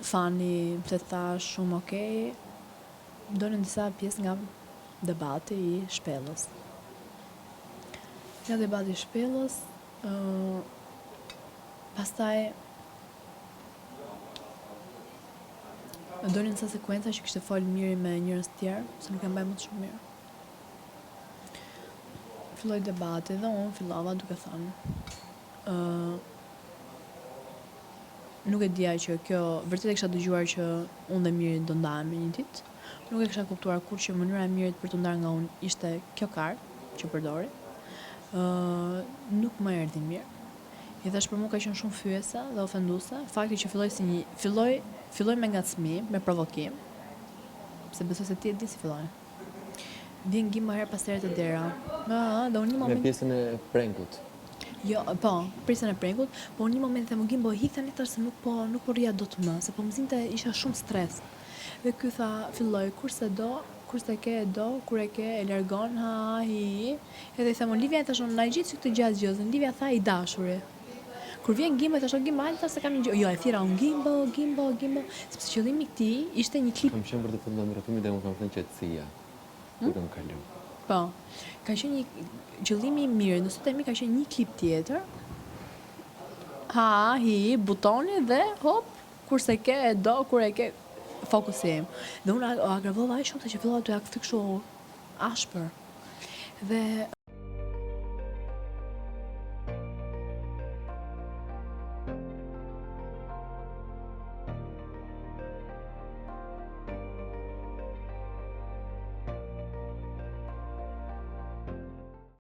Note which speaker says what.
Speaker 1: fani se tha shumë okej, dolën disa pjesë nga debati I Shpellës. Nga debati I Shpellës, pastaj dolën disa sekuenca që kishte folë Miri me njerëz të tjerë, se nuk e mbaj më të shumë mirë. Filloi debati dhe unë fillova duke thënë nuk e dija që kjo vërtet e kisha dëgjuar që unë dhe Miri do ndahemi një ditë. Nuk e kisha kuptuar kur që mënyra e Mirit për të ndarë nga unë ishte kjo kartë që përdori. Nuk më erdhi mirë. I thash për mua ka qenë shumë fyese dhe ofenduese, fakti që filloi me ngacmim, me provokim. Se besoj se ti e di si filloi. Vjen Gimbo her pas here te dera. Dhe unë një moment
Speaker 2: Me pjesën e prenkut.
Speaker 1: Jo, po, pjesën e prenkut, po unë një moment them Gimbo hik tani tash se nuk po rria dot më, se po më zinte isha shumë stres. Dhe ky tha, filloi kurse ke e do, kur e ke e largon, hi. Edhe I them Olivia, tash unë na gjithë si këtë gjatë gjëzën. Olivia tha I dashuri. Kur vjen Gimbo, tash Gimbo hajde se kam një gjë. Jo, e thira un Gimbo, sepse qëllimi I këtij ishte një klip.
Speaker 2: Kam qenë për të filluar ndërtimin dhe unë kam thënë qetësia. Kur kam kalu.
Speaker 1: Po. Ka qenë një qëllimi I mirë, nëse themi ka qenë një klip tjetër. Butoni dhe hop, kurse ke e do, kur e ke fokusim. Dhe unë agravova aq shumë që fillova të ja kthej kështu ashpër. Dhe